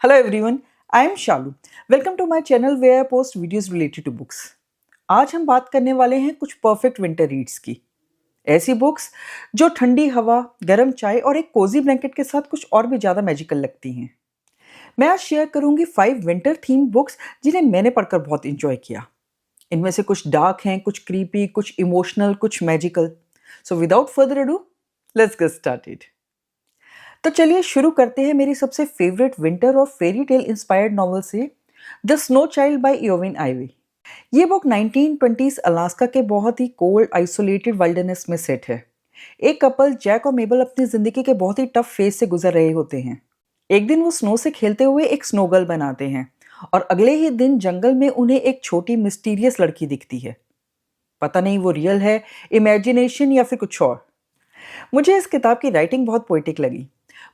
Hello everyone, I am Shalu. Welcome to my channel where I post videos related to books. आज हम बात करने वाले हैं कुछ परफेक्ट विंटर रीड्स की। ऐसी बुक्स जो ठंडी हवा, गर्म चाय और एक कोजी ब्लैंकेट के साथ कुछ और भी ज़्यादा मैजिकल लगती हैं। मैं आज शेयर करूंगी 5 विंटर थीम बुक्स जिन्हें मैंने पढ़कर बहुत इंजॉय किया। इनमें से कुछ डार्क हैं, कुछ क्रीपी, कुछ इमोशनल, कुछ magical. So without further ado, let's get started. तो चलिए शुरू करते हैं मेरी सबसे फेवरेट विंटर और फेरी टेल इंस्पायर्ड नॉवल से, the snow child by Eowyn Ivey. ये बुक 1920s अलास्का के बहुत ही कोल्ड आइसोलेटेड वाइल्डरनेस में सेट है। एक कपल जैक और मेबल अपनी जिंदगी के बहुत ही टफ फेज से गुजर रहे होते हैं। एक दिन वो स्नो से खेलते हुए एक स्नो गर्ल बनाते हैं और अगले ही दिन जंगल में उन्हें एक छोटी मिस्टीरियस लड़की दिखती है। पता नहीं वो रियल है, इमेजिनेशन या फिर कुछ और। मुझे इस किताब की राइटिंग बहुत पोएटिक लगी।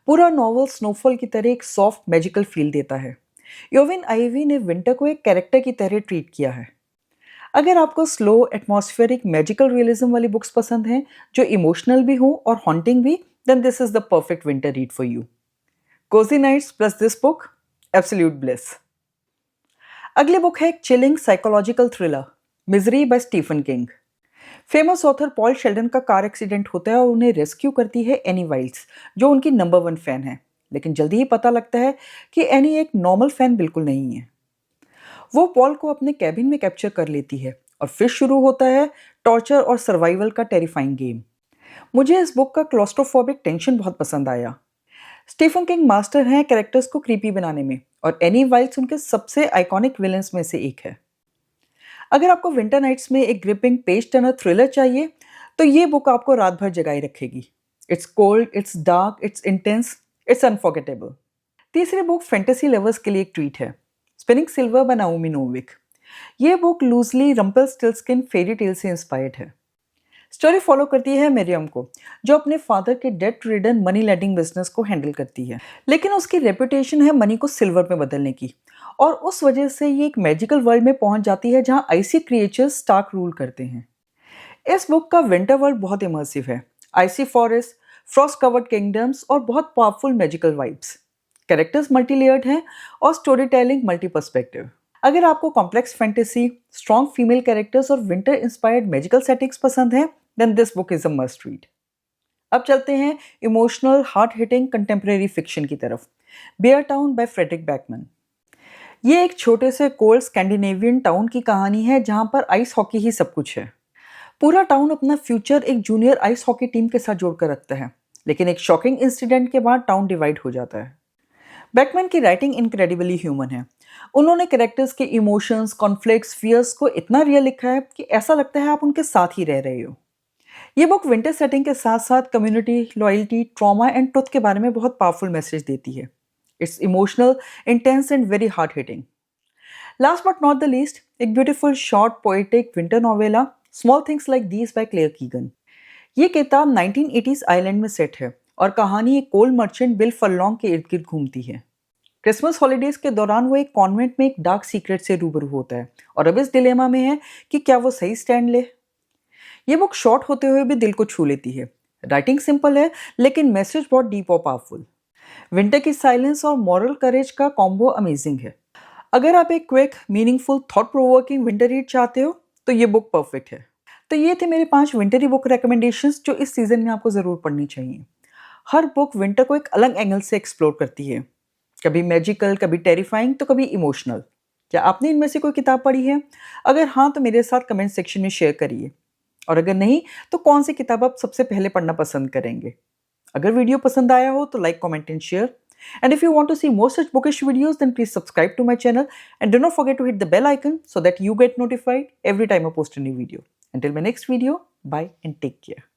पूरा नॉवल स्नोफॉल की तरह एक सॉफ्ट मैजिकल फील देता है। योविन आइवी ने विंटर को एक कैरेक्टर की तरह ट्रीट किया है। अगर आपको स्लो, एटमॉस्फेरिक, मैजिकल रियलिज्म वाली बुक्स पसंद हैं जो इमोशनल भी हों और हॉन्टिंग भी, then this is the perfect winter read for you. Cosy nights plus this book, absolute bliss. अगली बुक है एक chilling psychological thriller, misery by Stephen King. Famous author Paul Sheldon का कार एक्सीडेंट होता है और उन्हें rescue करती है एनी वाइल्ड्स, जो उनकी नंबर 1 फैन है। लेकिन जल्दी ही पता लगता है कि एनी एक नॉर्मल फैन बिल्कुल नहीं है। वो पॉल को अपने कैबिन में कैप्चर कर लेती है और फिर शुरू होता है टॉर्चर और सर्वाइवल का टेरिफाइंग गेम। मुझे इस बुक का क्लॉस्ट्रोफोबिक टेंशन बहुत पसंद आया। स्टीफन किंग मास्टर हैं कैरेक्टर्स को क्रीपी बनाने में और एनी वाइल्ड्स उनके सबसे आइकॉनिक विलन्स में से एक है। अगर आपको विंटर नाइट्स में एक ग्रिपिंग पेज टर्नर थ्रिलर चाहिए तो ये बुक आपको रात भर जगाए रखेगी। It's cold, it's dark, it's intense, it's unforgettable. तीसरी बुक फैंटेसी लवर्स के लिए एक ट्रीट है, spinning silver by Naomi Novik. ये book loosely Rumpelstiltskin fairy tale से इंस्पायर्ड है। स्टोरी फॉलो करती है मिरियम को, जो अपने फादर के debt ridden money lending business को हैंडल करती है, लेकिन उसकी रेपुटेशन है मनी को सिल्वर में बदलने की, और उस वजह से ये एक मैजिकल वर्ल्ड में पहुंच जाती है जहां आइसी क्रिएचर्स स्टार्क रूल करते हैं। इस बुक का विंटर वर्ल्ड बहुत इमर्सिव है। Icy forest, frost covered kingdoms और बहुत powerful magical vibes. Characters multi layered हैं और स्टोरी टेलिंग मल्टी पर्सपेक्टिव। अगर आपको complex fantasy, strong female characters और विंटर इंस्पायर्ड मैजिकल सेटिंग्स पसंद हैं, then this book is a must read. अब चलते हैं emotional, heart hitting contemporary fiction की तरफ, Beartown by Fredrik Backman. ये एक छोटे से कोल्ड स्कैंडिनेवियन टाउन की कहानी है जहां पर आइस हॉकी ही सब कुछ है। पूरा टाउन अपना फ्यूचर एक जूनियर आइस हॉकी टीम के साथ जोड़कर रखता है, लेकिन एक शॉकिंग इंसिडेंट के बाद टाउन डिवाइड हो जाता है। बैकमैन की राइटिंग इनक्रेडिबली ह्यूमन है। उन्होंने कैरेक्टर्स के इमोशंस, कॉन्फ्लिक्ट्स, फियर्स को इतना रियल लिखा है कि ऐसा लगता है आप उनके साथ ही रह रहे हो। ये बुक विंटर सेटिंग के साथ साथ community, loyalty, trauma and truth के बारे में बहुत पावरफुल मैसेज देती है। It's emotional, intense and very heart hitting. Last but not the least, एक beautiful short poetic winter novella, small things like these by Claire Keegan. ये किताब 1980s island में सेट है और कहानी एक कोल मर्चेंट बिल फरलॉन्ग के इर्द गिर्द घूमती है। क्रिसमस हॉलीडेज के दौरान वो एक कॉन्वेंट में एक डार्क सीक्रेट से रूबरू होता है और अब इस डिलेमा में है कि क्या वो सही स्टैंड ले। ये बुक शॉर्ट होते हुए भी दिल को छू लेती है। राइटिंग सिंपल है लेकिन मैसेज बहुत डीप और पावरफुल। विंटर की साइलेंस और मॉरल करेज का कॉम्बो अमेजिंग है। अगर आप एक quick, meaningful, thought provoking winter read चाहते हो तो ये बुक परफेक्ट है। तो ये थे मेरे 5 विंटरी बुक रिकमेंडेशंस जो इस सीजन में आपको ज़रूर पढ़नी चाहिए। हर बुक विंटर को एक अलग एंगल से एक्सप्लोर करती है, कभी मैजिकल, कभी टेरिफाइंग, तो कभी इमोशनल। क्या आपने इनमें से कोई किताब पढ़ी है? अगर हाँ तो मेरे साथ कमेंट सेक्शन में शेयर करिए, और अगर नहीं तो कौन सी किताब आप सबसे पहले पढ़ना पसंद करेंगे? अगर वीडियो पसंद आया हो तो like, comment and share. And if you want to see more such bookish videos, then please subscribe to my channel and do not forget to hit the bell icon so that you get notified every time I post a new video. Until my next video, bye and take care.